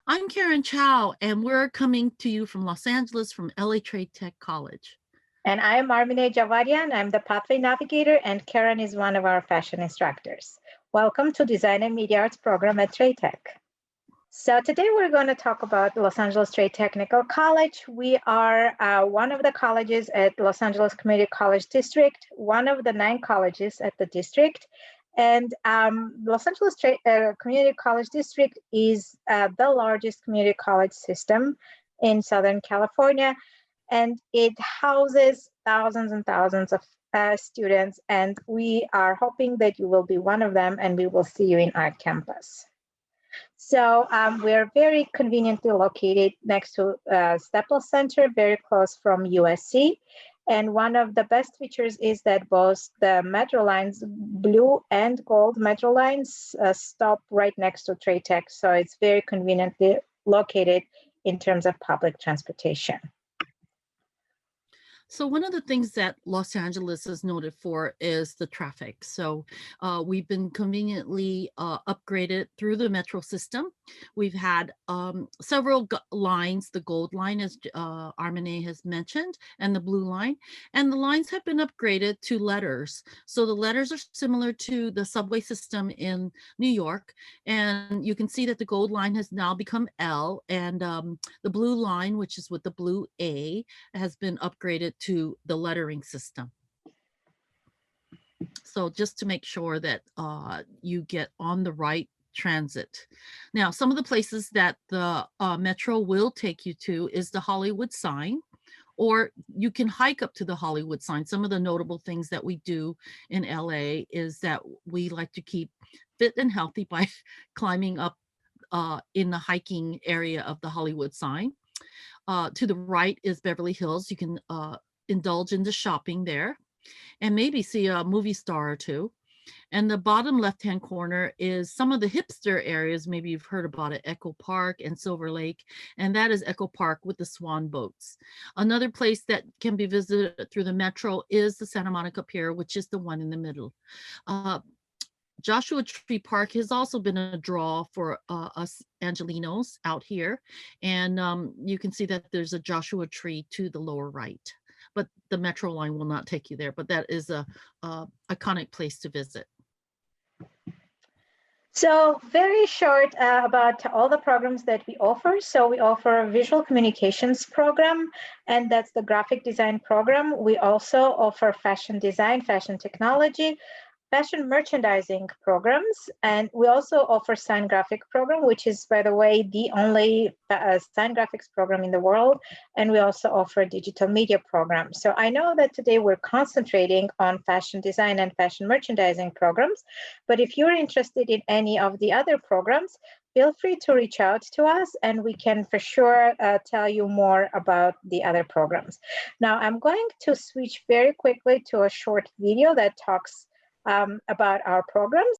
I'm Karen Chao, and we're coming to you from Los Angeles from LA Trade Tech College. And I am Armine Javadyan. I'm the Pathway Navigator, and Karen is one of our fashion instructors. Welcome to Design and Media Arts program at Trade Tech. So today we're going to talk about Los Angeles Trade Technical College. We are one of the colleges at Los Angeles Community College District, one of the 9 colleges at the district. And Los Angeles Community College District is the largest community college system in Southern California, and it houses thousands and thousands of students, and we are hoping that you will be one of them, and we will see you in our campus. So we're very conveniently located next to Staples Center, very close from USC. And one of the best features is that both the metro lines, blue and gold metro lines, stop right next to Trade Tech. So it's very conveniently located in terms of public transportation. So one of the things that Los Angeles is noted for is the traffic. So we've been conveniently upgraded through the metro system. We've had several lines, the gold line, as Armine has mentioned, and the blue line. And the lines have been upgraded to letters. So the letters are similar to the subway system in New York. And you can see that the gold line has now become L, and the blue line, which is with the blue A, has been upgraded to the lettering system. So just to make sure that you get on the right transit. Now, some of the places that the metro will take you to is the Hollywood sign, or you can hike up to the Hollywood sign. Some of the notable things that we do in LA is that we like to keep fit and healthy by climbing up in the hiking area of the Hollywood sign. To the right is Beverly Hills. You can indulge in the shopping there and maybe see a movie star or two. And the bottom left-hand corner is some of the hipster areas. Maybe you've heard about it, Echo Park and Silver Lake, and that is Echo Park with the swan boats. Another place that can be visited through the metro is the Santa Monica Pier, which is the one in the middle. Joshua Tree Park has also been a draw for us Angelinos out here. And you can see that there's a Joshua Tree to the lower right, but the metro line will not take you there, but that is a iconic place to visit. So very short about all the programs that we offer. So we offer a visual communications program, and that's the graphic design program. We also offer fashion design, fashion technology, fashion merchandising programs, and we also offer sign graphic program, which is, by the way, the only sign graphics program in the world. And we also offer digital media program. So I know that today we're concentrating on fashion design and fashion merchandising programs, but if you're interested in any of the other programs, feel free to reach out to us, and we can for sure tell you more about the other programs. Now, I'm going to switch very quickly to a short video that talks about our programs.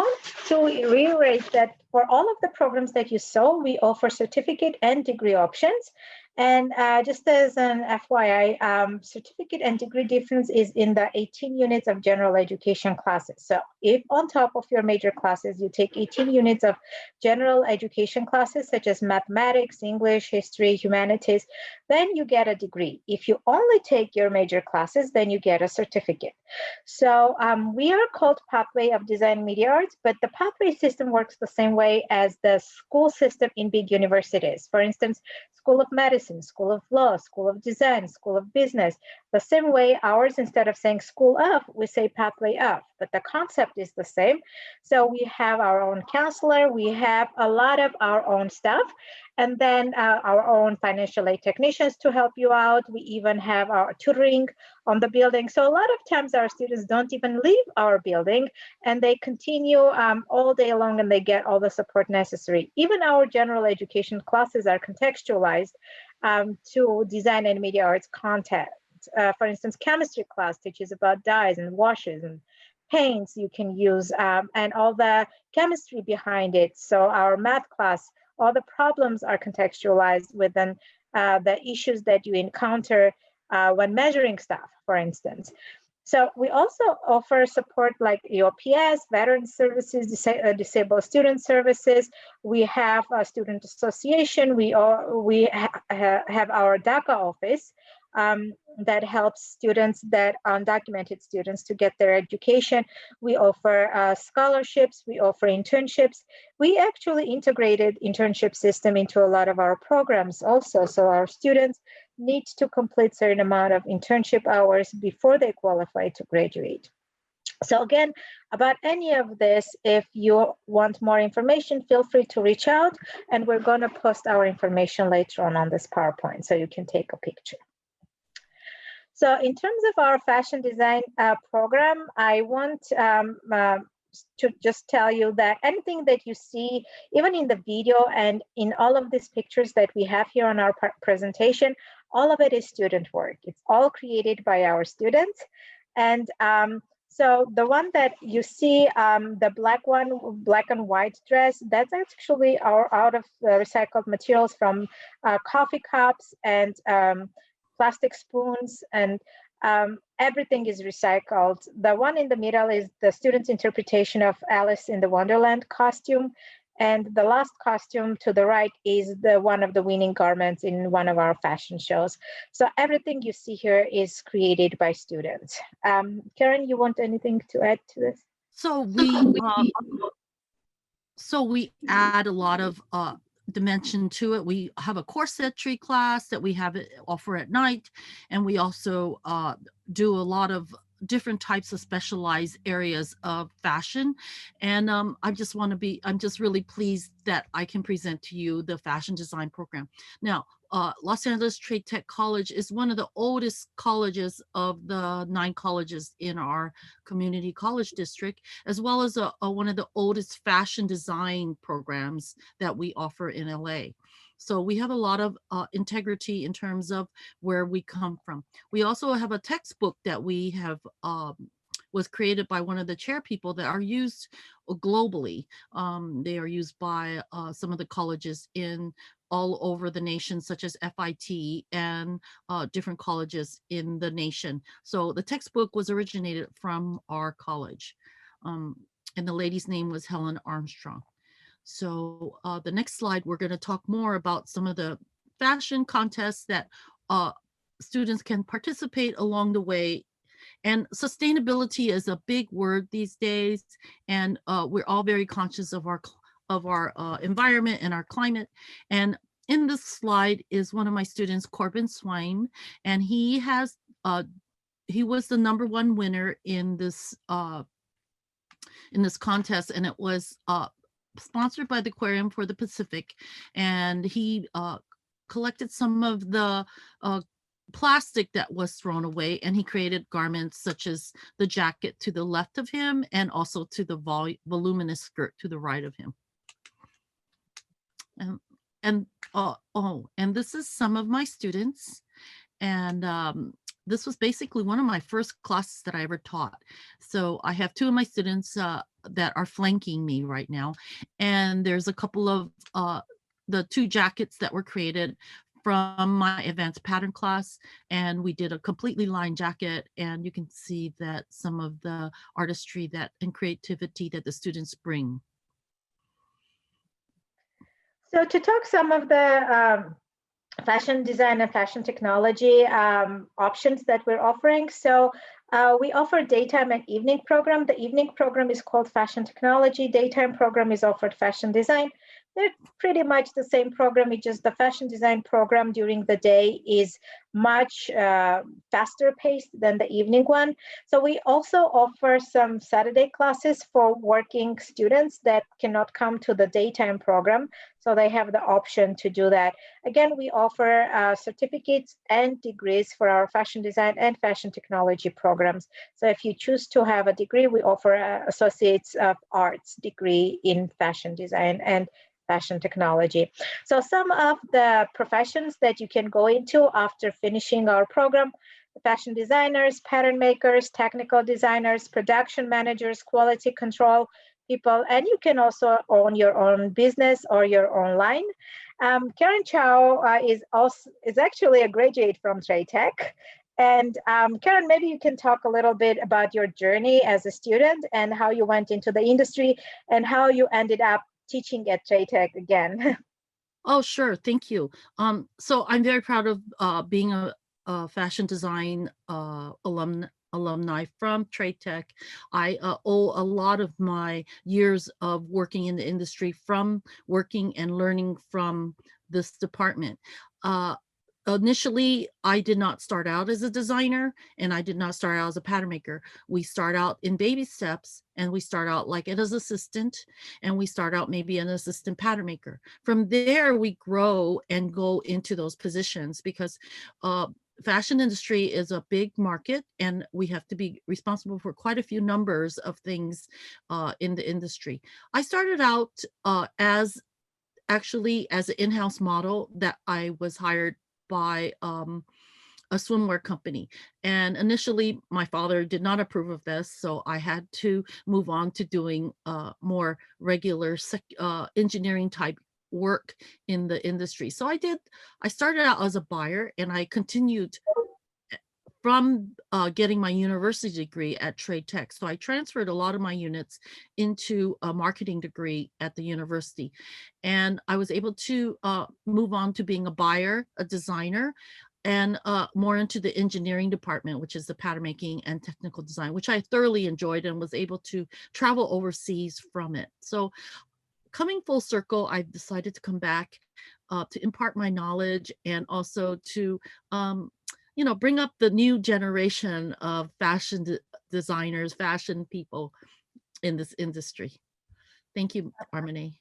want to reiterate that for all of the programs that you saw, we offer certificate and degree options. And just as an FYI, certificate and degree difference is in the 18 units of general education classes. So if on top of your major classes, you take 18 units of general education classes, such as mathematics, English, history, humanities, then you get a degree. If you only take your major classes, then you get a certificate. So we are called Pathway of Design Media Arts, but the pathway system works the same way as the school system in big universities. For instance, School of Medicine, School of Law, School of Design, School of Business. The same way ours, instead of saying school of, we say pathway of, but the concept is the same. So we have our own counselor, we have a lot of our own staff, and then our own financial aid technicians to help you out. We even have our tutoring on the building. So a lot of times our students don't even leave our building, and they continue all day long, and they get all the support necessary. Even our general education classes are contextualized to design and media arts content. For instance, chemistry class teaches about dyes and washes and paints you can use, and all the chemistry behind it. So our math class, all the problems are contextualized within the issues that you encounter when measuring stuff, for instance. So we also offer support like EOPS, Veteran Services, Disabled Student Services. We have a student association. We have our DACA office that helps students, that undocumented students, to get their education. We offer scholarships. We offer internships. We actually integrated internship system into a lot of our programs also. So our students need to complete certain amount of internship hours before they qualify to graduate. So again, about any of this, if you want more information, feel free to reach out, and we're going to post our information later on this PowerPoint so you can take a picture. So in terms of our fashion design program, I want to just tell you that anything that you see, even in the video and in all of these pictures that we have here on our presentation, all of it is student work. It's all created by our students. And so the one that you see, the black one, black and white dress, that's actually our out of recycled materials from coffee cups and plastic spoons, and everything is recycled. The one in the middle is the student's interpretation of Alice in the Wonderland costume. And the last costume to the right is the one of the winning garments in one of our fashion shows. So everything you see here is created by students. Karen, you want anything to add to this? So we add a lot of dimension to it. We have a corsetry class that we offer at night, and we also do a lot of different types of specialized areas of fashion. And I'm just really pleased that I can present to you the fashion design program. Now, Los Angeles Trade Tech College is one of the oldest colleges of the 9 colleges in our community college district, as well as one of the oldest fashion design programs that we offer in LA. So we have a lot of integrity in terms of where we come from. We also have a textbook that we have was created by one of the chair people that are used globally. They are used by some of the colleges in all over the nation, such as FIT and different colleges in the nation. So the textbook was originated from our college. And the lady's name was Helen Armstrong. So the next slide, we're going to talk more about some of the fashion contests that students can participate along the way. And sustainability is a big word these days, and we're all very conscious of our environment and our climate. And in this slide is one of my students, Corbin Swaim, and he was the #1 winner in this contest, and it was sponsored by the Aquarium for the Pacific, and he collected some of the plastic that was thrown away, and he created garments such as the jacket to the left of him, and also to the voluminous skirt to the right of him. And this is some of my students, and this was basically one of my first classes that I ever taught. So I have two of my students that are flanking me right now. And there's a couple of the two jackets that were created from my advanced pattern class, and we did a completely lined jacket, and you can see that some of the artistry that and creativity that the students bring. So to talk some of the fashion design and fashion technology options that we're offering. So we offer daytime and evening program. The evening program is called fashion technology. Daytime program is offered fashion design. They're pretty much the same program. It's just the fashion design program during the day is much faster paced than the evening one. So we also offer some Saturday classes for working students that cannot come to the daytime program. So they have the option to do that. Again, we offer certificates and degrees for our fashion design and fashion technology programs. So if you choose to have a degree, we offer Associates of Arts degree in fashion design and fashion technology. So some of the professions that you can go into after finishing our program: fashion designers, pattern makers, technical designers, production managers, quality control people, and you can also own your own business or your own line. Karen Chao is actually a graduate from TradeTech. And Karen, maybe you can talk a little bit about your journey as a student and how you went into the industry and how you ended up teaching at TradeTech again. Oh, sure. Thank you. So I'm very proud of being a fashion design alumni from TradeTech. I owe a lot of my years of working in the industry from working and learning from this department. Initially, I did not start out as a designer, and I did not start out as a pattern maker. We start out in baby steps, and we start out like as assistant, and we start out maybe an assistant pattern maker. From there, we grow and go into those positions because fashion industry is a big market, and we have to be responsible for quite a few numbers of things in the industry. I started out as actually as an in-house model that I was hired by a swimwear company. And initially, my father did not approve of this, so I had to move on to doing more regular engineering type work in the industry. So I started out as a buyer, and I continued from getting my university degree at TradeTech. So I transferred a lot of my units into a marketing degree at the university. And I was able to move on to being a buyer, a designer, and more into the engineering department, which is the pattern making and technical design, which I thoroughly enjoyed and was able to travel overseas from it. So coming full circle, I decided to come back to impart my knowledge and also to bring up the new generation of fashion designers, fashion people in this industry. Thank you, Armine.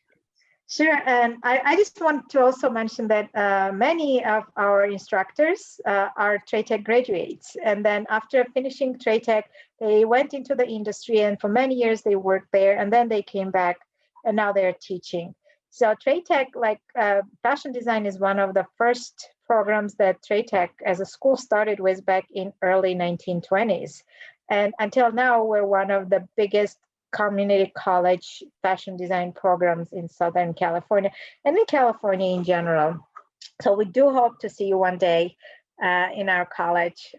Sure, and I just want to also mention that many of our instructors are TradeTech graduates, and then after finishing TradeTech, they went into the industry, and for many years they worked there, and then they came back, and now they're teaching. So TradeTech, like fashion design, is one of the first programs that TradeTech as a school started with back in early 1920s, and until now we're one of the biggest community college fashion design programs in Southern California and in California in general. So we do hope to see you one day in our college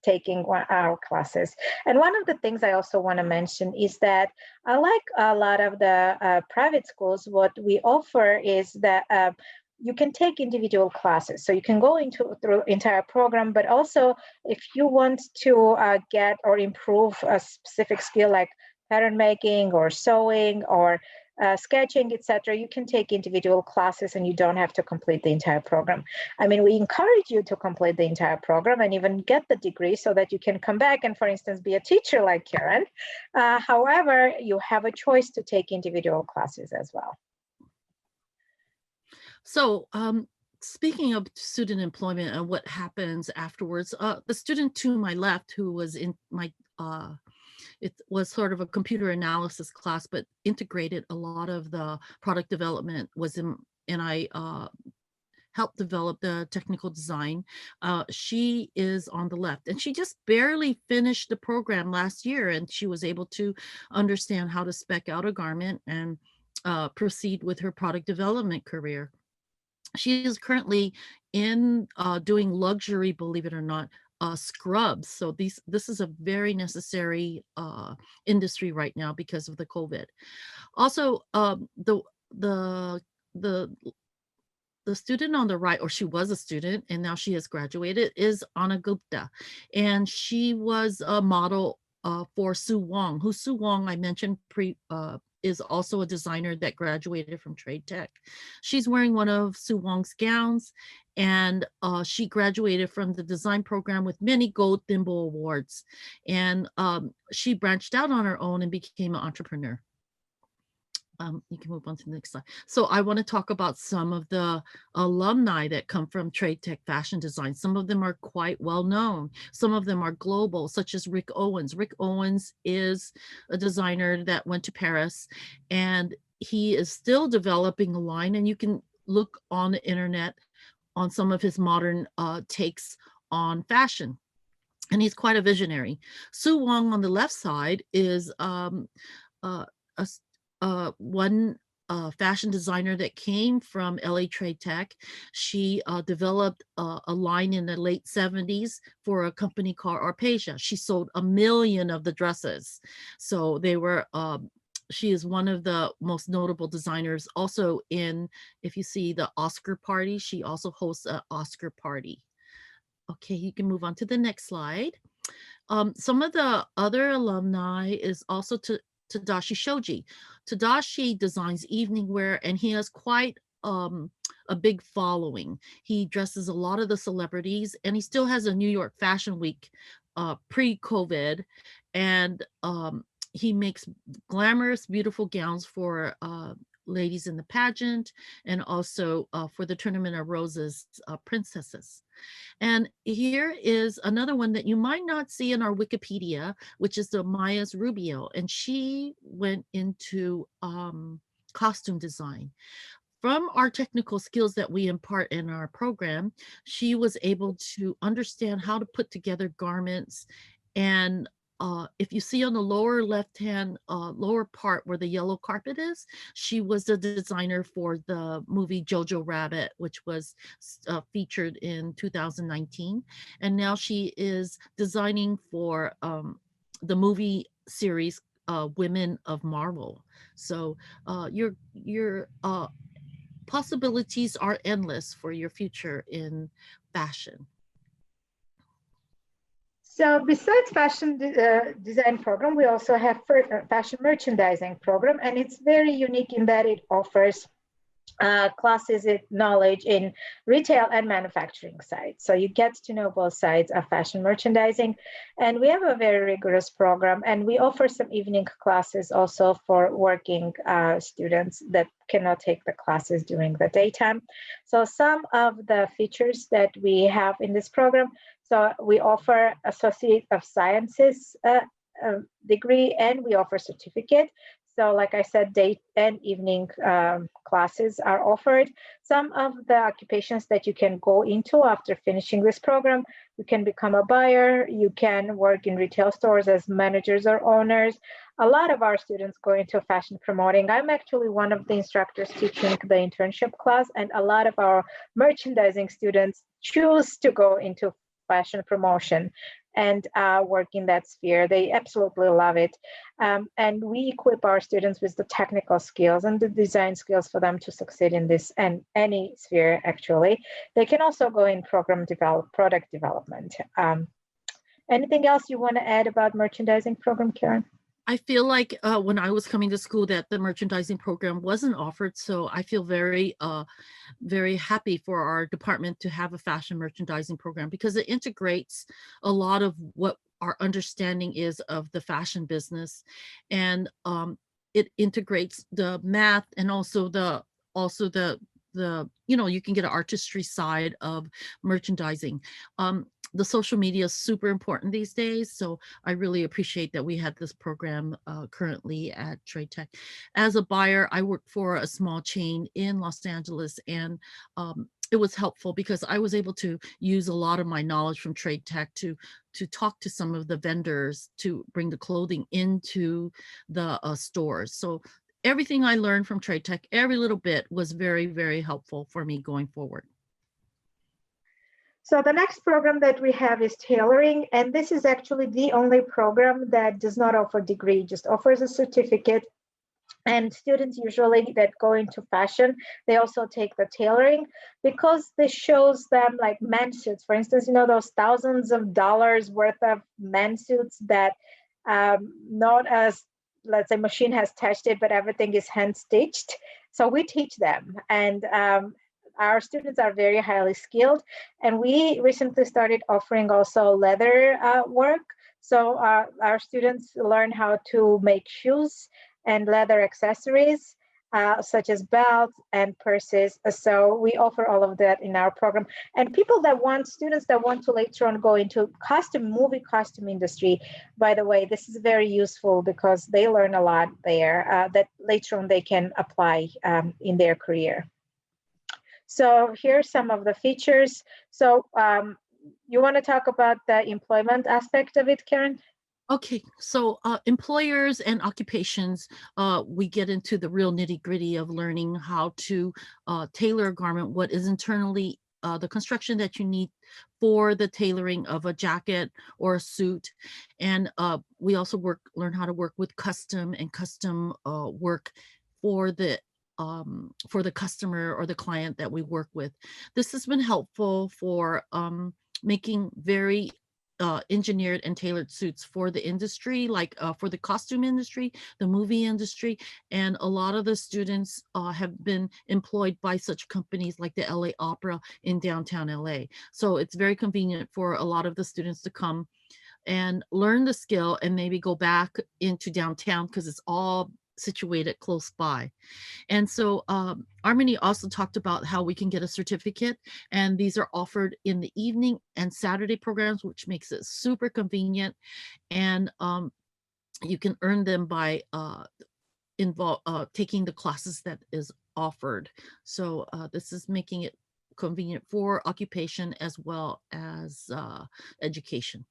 taking our classes. And one of the things I also want to mention is that like a lot of the private schools, what we offer is that you can take individual classes. So you can go through entire program, but also if you want to get or improve a specific skill like pattern making or sewing or sketching, etc., you can take individual classes and you don't have to complete the entire program. I mean, we encourage you to complete the entire program and even get the degree so that you can come back and, for instance, be a teacher like Karen. However, you have a choice to take individual classes as well. So speaking of student employment and what happens afterwards, the student to my left who was in my it was sort of a computer analysis class, but integrated a lot of the product development was in, and I helped develop the technical design. She is on the left, and she just barely finished the program last year, and she was able to understand how to spec out a garment and proceed with her product development career. She is currently in doing luxury, believe it or not, scrubs. So this is a very necessary industry right now because of the COVID. Also, the the the student on the right, or she was a student and now she has graduated, is Anna Gupta, and she was a model for Sue Wong, who Sue Wong I mentioned is also a designer that graduated from Trade Tech. She's wearing one of Sue Wong's gowns, and she graduated from the design program with many gold thimble awards. And she branched out on her own and became an entrepreneur. You can move on to the next slide. So I want to talk about some of the alumni that come from Trade Tech Fashion Design. Some of them are quite well known. Some of them are global, such as Rick Owens. Rick Owens is a designer that went to Paris, and he is still developing a line, and you can look on the internet on some of his modern takes on fashion. And he's quite a visionary. Sue Wong on the left side is one fashion designer that came from LA Trade Tech. She developed a line in the late 70s for a company called Arpecia. She sold 1 million of the dresses. So they were, she is one of the most notable designers. Also if you see the Oscar party, she also hosts an Oscar party. Okay, you can move on to the next slide. Some of the other alumni is also Tadashi Shoji. Tadashi designs evening wear, and he has quite a big following. He dresses a lot of the celebrities, and he still has a New York Fashion Week pre-COVID, and he makes glamorous, beautiful gowns for ladies in the pageant, and also for the Tournament of Roses princesses. And here is another one that you might not see in our Wikipedia, which is the Maya's Rubio. And she went into costume design. From our technical skills that we impart in our program, she was able to understand how to put together garments. And if you see on the lower left-hand lower part where the yellow carpet is, she was the designer for the movie Jojo Rabbit, which was featured in 2019. And now she is designing for the movie series Women of Marvel. So your possibilities are endless for your future in fashion. So besides fashion design program, we also have fashion merchandising program, and it's very unique in that it offers classes in knowledge in retail and manufacturing sides. So you get to know both sides of fashion merchandising, and we have a very rigorous program, and we offer some evening classes also for working students that cannot take the classes during the daytime. So some of the features that we have in this program, so we offer Associate of Sciences degree, and we offer certificate. So like I said, day and evening classes are offered. Some of the occupations that you can go into after finishing this program, you can become a buyer, you can work in retail stores as managers or owners. A lot of our students go into fashion promoting. I'm actually one of the instructors teaching the internship class, and a lot of our merchandising students choose to go into fashion promotion and work in that sphere. They absolutely love it. And we equip our students with the technical skills and the design skills for them to succeed in this and any sphere, actually. They can also go in product development. Anything else you want to add about merchandising program, Karen? I feel like when I was coming to school that the merchandising program wasn't offered. So I feel very, very happy for our department to have a fashion merchandising program, because it integrates a lot of what our understanding is of the fashion business. And it integrates the math and also the you can get an artistry side of merchandising. The social media is super important these days. So I really appreciate that we had this program currently at Trade Tech. As a buyer, I work for a small chain in Los Angeles, and it was helpful because I was able to use a lot of my knowledge from Trade Tech to talk to some of the vendors to bring the clothing into the stores. So everything I learned from Trade Tech, every little bit was very, very helpful for me going forward. So the next program that we have is tailoring, and this is actually the only program that does not offer degree, just offers a certificate. And students usually that go into fashion, they also take the tailoring because this shows them like men's suits. For instance, you know, those thousands of dollars worth of men's suits that not as, let's say, machine has touched it, but everything is hand stitched. So we teach them, and our students are very highly skilled. And we recently started offering also leather work. So our students learn how to make shoes and leather accessories, such as belts and purses. So we offer all of that in our program. And students that want to later on go into movie costume industry, by the way, this is very useful because they learn a lot there that later on they can apply in their career. So here's some of the features. So you want to talk about the employment aspect of it, Karen? Okay, so employers and occupations, we get into the real nitty gritty of learning how to tailor a garment, what is internally the construction that you need for the tailoring of a jacket or a suit. And we also learn how to work with custom work for the customer or the client that we work with. This has been helpful for making very engineered and tailored suits for the industry, like for the costume industry, the movie industry. And a lot of the students have been employed by such companies like the LA Opera in downtown LA. So it's very convenient for a lot of the students to come and learn the skill and maybe go back into downtown because it's all situated close by. And so Armine also talked about how we can get a certificate, and these are offered in the evening and Saturday programs, which makes it super convenient. And you can earn them by taking the classes that is offered. So this is making it convenient for occupation as well as education.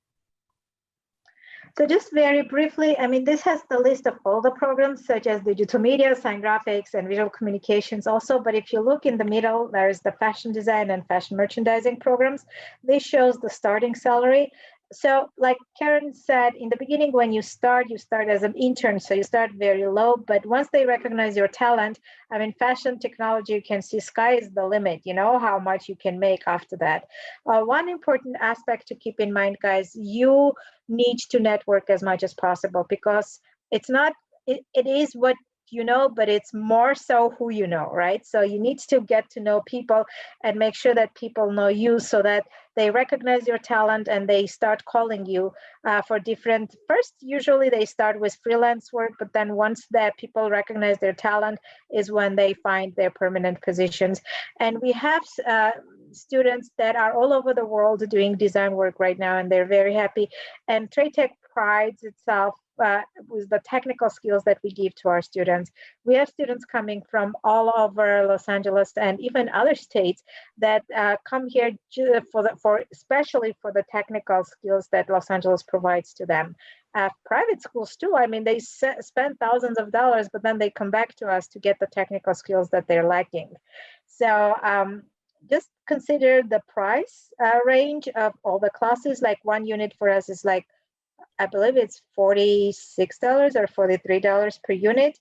So just very briefly, I mean, this has the list of all the programs such as digital media, sign graphics, and visual communications also. But if you look in the middle, there's the fashion design and fashion merchandising programs. This shows the starting salary. So like Karen said, in the beginning, when you start as an intern. So you start very low, but once they recognize your talent, I mean, fashion technology, you can see sky is the limit, you know, how much you can make after that. One important aspect to keep in mind, guys, you need to network as much as possible because it's not, it is what you know, but it's more so who you know, right? So you need to get to know people and make sure that people know you so that they recognize your talent and they start calling you for different, first, usually they start with freelance work, but then once that people recognize their talent is when they find their permanent positions. And we have students that are all over the world doing design work right now, and they're very happy. And Trade Tech prides itself with the technical skills that we give to our students. We have students coming from all over Los Angeles and even other states that come here especially for the technical skills that Los Angeles provides to them. Private schools too, I mean, they spend thousands of dollars, but then they come back to us to get the technical skills that they're lacking. So just consider the price range of all the classes. Like one unit for us is like, I believe it's $46 or $43 per unit.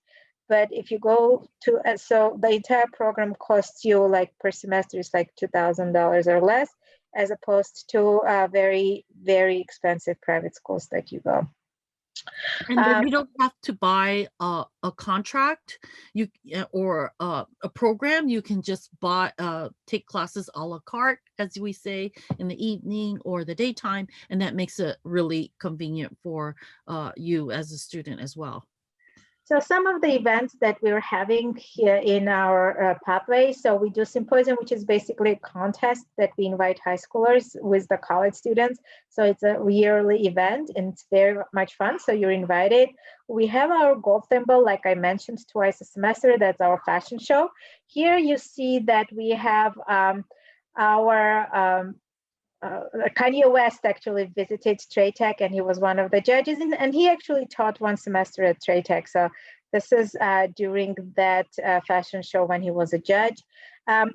But if you go to, so the entire program costs you like per semester is like $2,000 or less, as opposed to very, very expensive private schools that you go. And then you don't have to buy a contract or a program. You can just take classes a la carte, as we say, in the evening or the daytime, and that makes it really convenient for you as a student as well. So some of the events that we're having here in our pathway, so we do symposium, which is basically a contest that we invite high schoolers with the college students. So it's a yearly event and it's very much fun. So you're invited. We have our gold thimble, like I mentioned, twice a semester. That's our fashion show. Here you see that we have our Kanye West actually visited Trade Tech, and he was one of the judges, and he actually taught one semester at Trade Tech. So this is during that fashion show when he was a judge.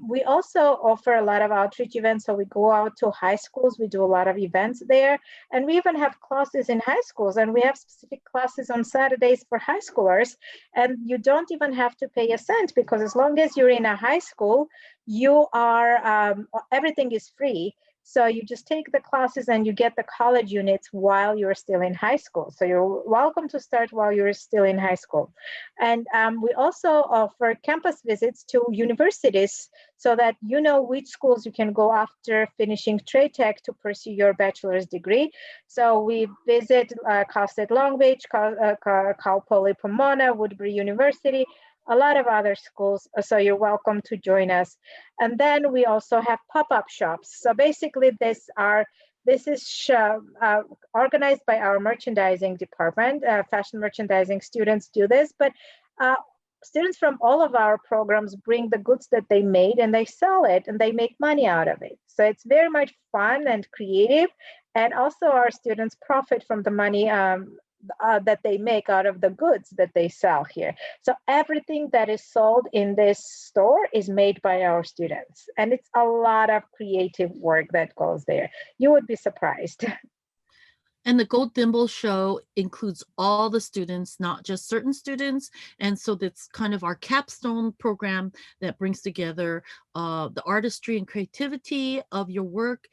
We also offer a lot of outreach events. So we go out to high schools. We do a lot of events there. And we even have classes in high schools. And we have specific classes on Saturdays for high schoolers. And you don't even have to pay a cent, because as long as you're in a high school, you are everything is free. So you just take the classes and you get the college units while you're still in high school. So you're welcome to start while you're still in high school. And we also offer campus visits to universities so that you know which schools you can go after finishing Trade Tech to pursue your bachelor's degree. So we visit Cal State Long Beach, Cal Poly Pomona, Woodbury University, a lot of other schools. So you're welcome to join us. And then we also have pop-up shops. So basically this is organized by our merchandising department. Fashion merchandising students do this, but students from all of our programs bring the goods that they made and they sell it and they make money out of it. So it's very much fun and creative. And also our students profit from the money that they make out of the goods that they sell here. So everything that is sold in this store is made by our students. And it's a lot of creative work that goes there. You would be surprised. And the Gold Thimble Show includes all the students, not just certain students. And so that's kind of our capstone program that brings together the artistry and creativity of your work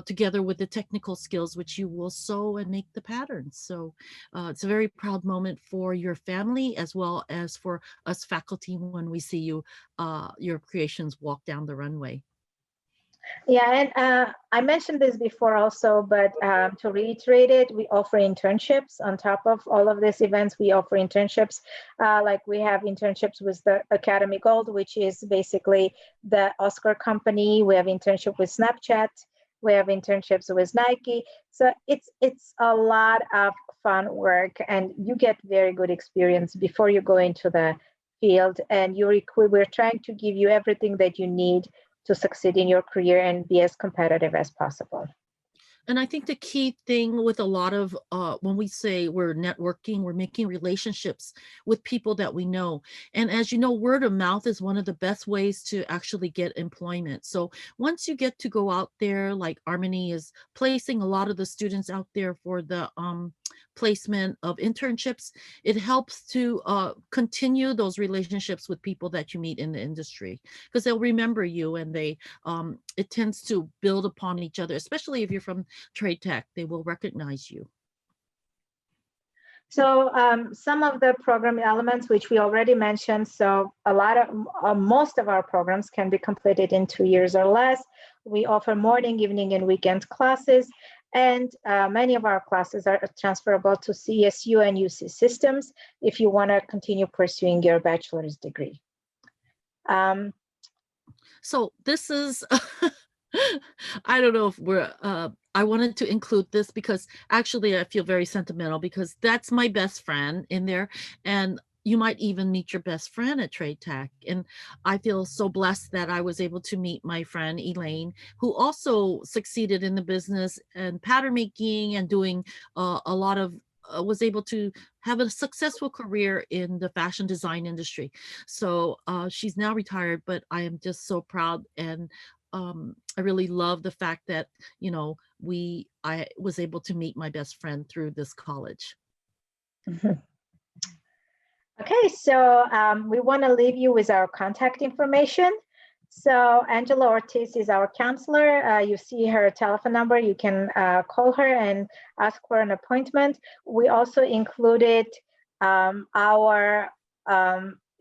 together with the technical skills, which you will sew and make the patterns. So it's a very proud moment for your family as well as for us faculty when we see you, your creations walk down the runway. Yeah, and I mentioned this before also, but to reiterate it, we offer internships on top of all of these events. We offer internships, like we have internships with the Academy Gold, which is basically the Oscar company. We have internship with Snapchat. We have internships with Nike. So it's a lot of fun work, and you get very good experience before you go into the field. And we're trying to give you everything that you need to succeed in your career and be as competitive as possible. And I think the key thing with a lot of when we say we're networking, we're making relationships with people that we know. And as you know, word of mouth is one of the best ways to actually get employment. So once you get to go out there, like Armine is placing a lot of the students out there for the placement of internships, it helps to continue those relationships with people that you meet in the industry, because they'll remember you, and it tends to build upon each other, especially if you're from Trade Tech. They will recognize you. So some of the program elements, which we already mentioned, so most of our programs can be completed in 2 years or less. We offer morning, evening, and weekend classes, and many of our classes are transferable to CSU and UC systems if you want to continue pursuing your bachelor's degree. So this is, I don't know if I wanted to include this because actually I feel very sentimental, because that's my best friend in there. And you might even meet your best friend at Trade Tech. And I feel so blessed that I was able to meet my friend Elaine, who also succeeded in the business and pattern making and doing a lot of was able to have a successful career in the fashion design industry. So she's now retired, but I am just so proud, and I really love the fact that, you know, I was able to meet my best friend through this college. Okay, so we want to leave you with our contact information. So Angela Ortiz is our counselor. You see her telephone number. You can call her and ask for an appointment. We also included our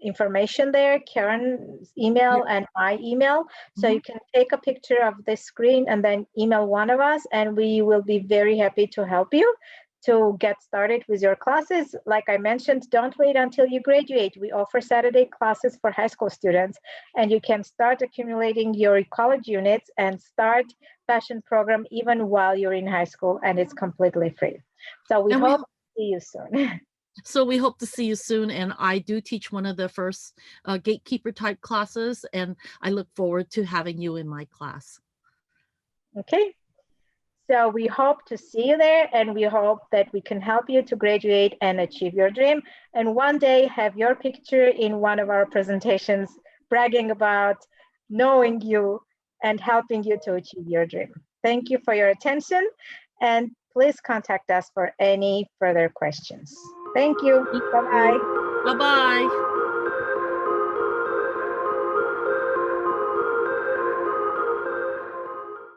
information there, Karen's email and my email. So you can take a picture of the screen and then email one of us, and we will be very happy to help you to get started with your classes. Like I mentioned, don't wait until you graduate. We offer Saturday classes for high school students, and you can start accumulating your college units and start fashion program even while you're in high school, and it's completely free. So we hope to see you soon. So we hope to see you soon. And I do teach one of the first gatekeeper type classes, and I look forward to having you in my class. Okay. So we hope to see you there, and we hope that we can help you to graduate and achieve your dream, and one day have your picture in one of our presentations bragging about knowing you and helping you to achieve your dream. Thank you for your attention, and please contact us for any further questions. Thank you. Bye-bye. Bye-bye.